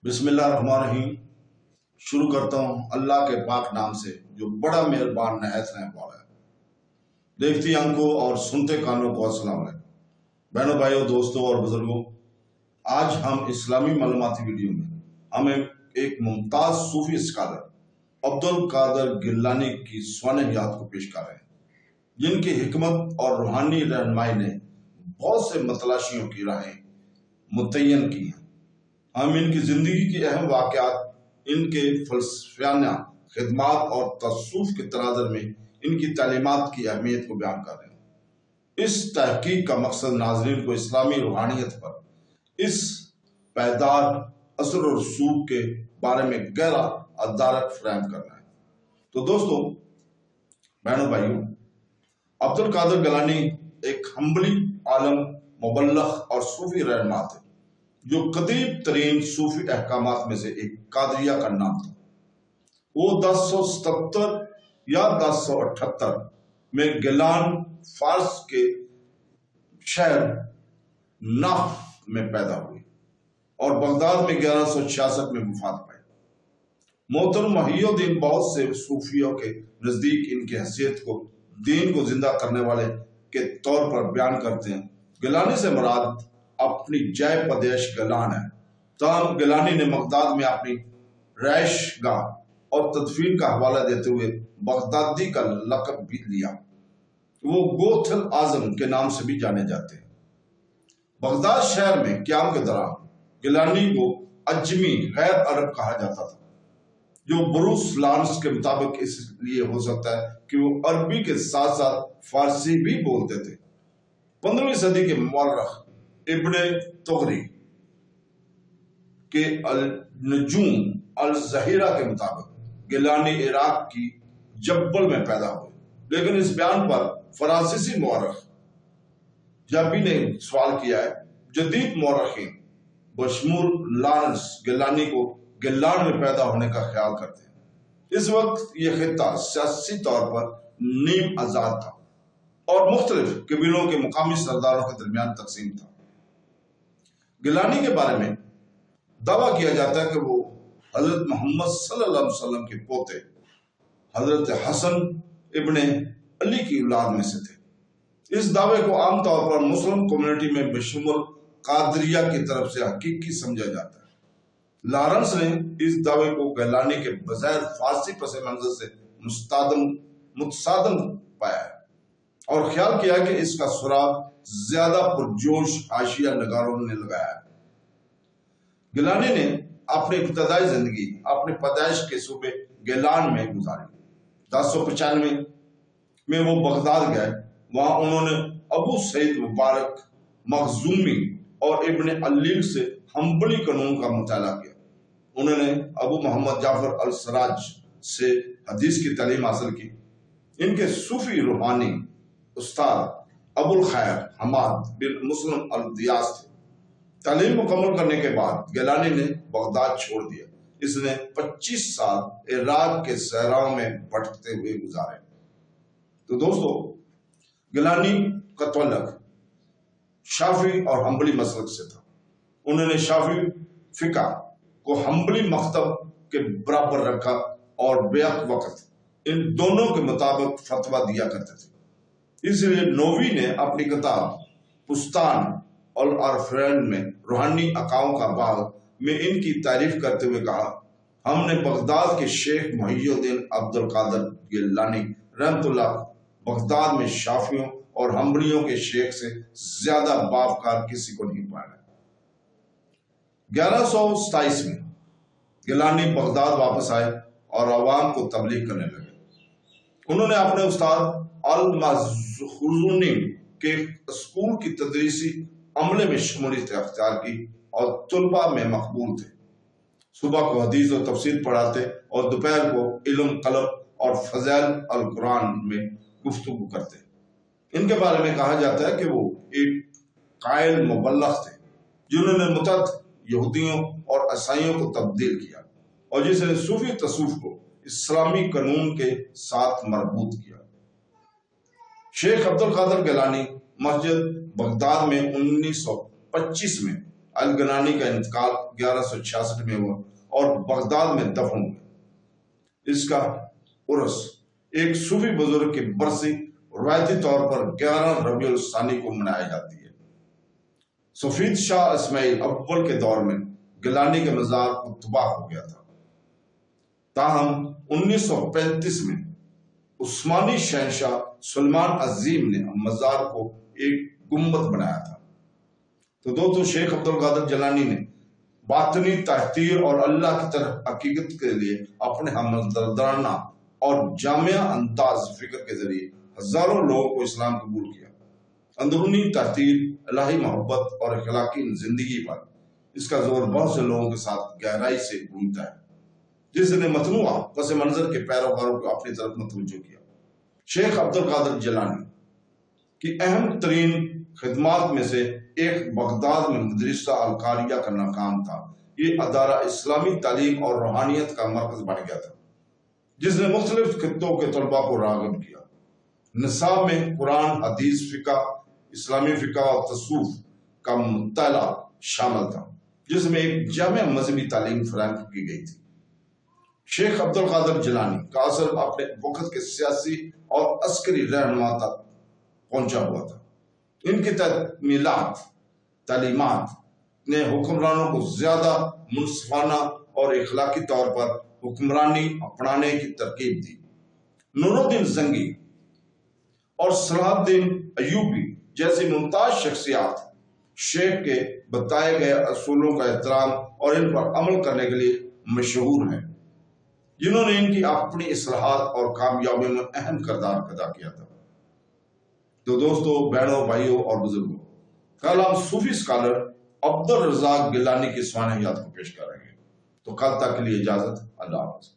बिस्मिल्लाहिर्रहमानिर्रहीम। शुरू करता हूँ अल्लाह के पाक नाम से जो बड़ा मेहरबान नहायत रहम वाला है। देखती आंखों और सुनते कानों को अस्सलाम वालेकुम। बहनों, भाइयों, दोस्तों और बुजुर्गों, आज हम इस्लामी मालूमाती वीडियो में हमें एक मुमताज सूफी स्कॉलर अब्दुल कादर गिलानी की स्वान हयात को पेश कर रहे हैं, जिनकी हिकमत और रूहानी रहनुमाई ने बहुत से मतलाशियों की राहें मुतय्यन की हैं। हम इनकी जिंदगी की अहम वाक़यात, इनके फलसफियाना खिदमात और तसव्वुफ के तनाज़ुर में इनकी तालीमात की अहमियत को बयान कर रहे हैं। इस तहकीक का मकसद नाज़रीन को इस्लामी रूहानियत पर इस पायदार असर और रसूख के बारे में गहरा अदारक फराहम करना है। तो दोस्तों, बहनों, भाइयों, अब्दुल कादर गिलानी एक हम्बली आलम, मुबल्लग और सूफी रहनुमा थे, जो कदीम तरीन सूफी अहकामात में से एक कादरिया का नाम था। वो 1077 या 1078 में गिलान फारस के शहर नाफ में पैदा हुए और बगदाद में 1166 में वफात पाई। मोहतरम मुहियुद्दीन बहुत से सूफियों के नजदीक इनकी हैसियत को दीन को जिंदा करने वाले के तौर पर बयान करते हैं। गिलानी से मुराद अपनी जय पदेश गिलान है। ताहम गिलानी ने बगदाद में अपनी रैश गाह और तदफीन का हवाला देते हुए बगदादी का लक़ब भी लिया। वो गोथल आजम के नाम से भी जाने जाते हैं। बगदाद शहर में क़याम के दौरान गिलानी को अजमी गैर अरब कहा जाता था, जो ब्रूस लांस के मुताबिक इसलिए हो सकता है कि वो अरबी के साथ साथ फारसी भी बोलते थे। 15वीं सदी के मौर्रख इब्ने तुगरी के अल-नजूम अल-ज़हीरा के मुताबिक गिलानी इराक की जब्बल में पैदा हुए, लेकिन इस बयान पर फ्रांसीसी मौरख जाबी ने सवाल किया है। जदीद मौरखीन बशमूल लारंस गिलानी को गिलान में पैदा होने का ख्याल करते हैं। इस वक्त यह खित्ता सियासी तौर पर नीम आजाद था और मुख्तलिफ कबीलों के मुकामी सरदारों के दरमियान तकसीम था। गिलानी के बारे में दावा किया जाता है कि वो हजरत मोहम्मद सल्लल्लाहु अलैहि वसल्लम के पोते हजरत हसन इब्ने अली की औलाद में से थे। इस दावे को आमतौर पर मुस्लिम कम्युनिटी में बशमूल कादरिया की तरफ से हकीकी समझा जाता है। लारंस ने इस दावे को गिलानी के बज़ैर फारसी पस मंजर से मुतसादम पाया है और ख्याल किया कि इसका सुराग ज्यादा पुरजोश हाशिया नगारों ने लगाया है। गिलानी ने अपनी इब्तदाई जिंदगी अपने पैदाइश के सूबे गिलान में गुजारी। 1095 में वो बगदाद गए। वहां उन्होंने अबू सईद मुबारक मखजूमी और इब्ने अल्लील से हम्बली कानून का मुताला किया। उन्होंने अबू मोहम्मद जाफर अल सराज से हदीस की तालीम हासिल की। इनके सूफी रूहानी उस्ताद अबुल खैर हमाद बिन मुस्लिम अल दियास थे। तालीम मुकम्मल करने के बाद गिलानी ने बगदाद छोड़ दिया। इसने 25 साल इराक के सहराओं में भटकते हुए गुजारे। तो दोस्तों, गिलानी का तअल्लुक शाफी और हम्बली मसलक से था। उन्होंने शाफी फिका को हम्बली मकतब के बराबर रखा और बेअक वक्त इन दोनों के मुताबिक फतवा दिया करते थे। इसलिए नोवी ने अपनी किताब पुस्तान और अरफरैन में रूहानी अकाओं का बाग में इनकी तारीफ करते हुए कहा, हमने बगदाद के शेख मुहियुद्दीन अब्दुल कादर गिलानी रहमतुल्लाह बगदाद में शाफियों और हम्बलियों के शेख से ज्यादा बावकार किसी को नहीं पाया। 1127 में गिलानी बगदाद वापस आए और अवाम को तबलीग करने लगे। उन्होंने अपने उस्ताद अल-मज़ख़ूनी के स्कूल की तदरीसी अमले में शमूलियत अख्तियार की और तुलबा में मकबूल थे। सुबह को हदीस और तफसीर पढ़ाते और दोपहर को इल्म, कलम और फज़ाइल अल कुरान में गुफ्तगू करते। इनके बारे में कहा जाता है कि वो एक कायल मुबल्लग थे, जिन्होंने मुतअद्दिद यहूदियों और ईसाइयों को तब्दील किया और जिसने सूफी तसव्वुफ को इस्लामी कानून के साथ मरबूत किया। शेख अब्दुल कादर गिलानी मस्जिद बगदाद में 1925 में الگنانی کا انتقال 1166 میں ہوا اور بغداد میں دفن ہوئے۔ اس کا عرس ایک صوفی بزرگ کی برسی روایتی طور پر 11 ربیع الثانی کو منائی جاتی ہے۔ سفید شاہ اسماعیل اول کے دور میں گیلانی کا مزار تباہ ہو گیا تھا، تاہم 1935 میں عثمانی شہنشاہ سلمان عظیم نے مزار کو ایک گنبد بنایا تھا۔ تو دوستو، شیخ عبدالقادر جیلانی نے باطنی تحقیر اور اللہ کی طرف حقیقت کے لیے اپنے ہمدردانہ اور جامع انداز فکر کے ذریعے ہزاروں لوگوں کو اسلام قبول کیا۔ اندرونی تحقیر، الہی محبت اور اخلاقی زندگی پر اس کا زور بہت سے لوگوں کے ساتھ گہرائی سے گونجتا ہے، جس نے متنوع پس منظر کے پیروکاروں کو اپنی طرف متوجہ کیا۔ شیخ عبدالقادر جیلانی کی اہم ترین خدمات میں سے ایک بغداد میں مدرسہ القاریہ کا ناکام تھا۔ یہ ادارہ اسلامی تعلیم اور روحانیت کا مرکز بن گیا تھا، جس نے مختلف خطوں کے طلباء کو راغب کیا۔ نصاب میں قرآن، حدیث، فقہ، اسلامی فقہ اور تصوف کا مطالعہ شامل تھا، جس میں ایک جامع مذہبی تعلیم فراہم کی گئی تھی۔ شیخ عبدالقادر جیلانی کا اثر اپنے وقت کے سیاسی اور عسکری رہنما تک پہنچا ہوا تھا۔ ان کی تعلیمات نے حکمرانوں کو زیادہ منصفانہ اور اخلاقی طور پر حکمرانی اپنانے کی ترغیب دی۔ نور الدین زنگی اور صلاح الدین ایوبی جیسی ممتاز شخصیات شیخ کے بتائے گئے اصولوں کا احترام اور ان پر عمل کرنے کے لیے مشہور ہیں، جنہوں نے ان کی اپنی اصلاحات اور کامیابیوں میں اہم کردار ادا کیا تھا۔ تو دوستو، بہنوں، بھائیوں اور بزرگوں، کل ہم صوفی اسکالر عبدالرزاق گیلانی کی سوانح یاد کو پیش کریں گے۔ تو کل تک کے لیے اجازت، اللہ حافظ۔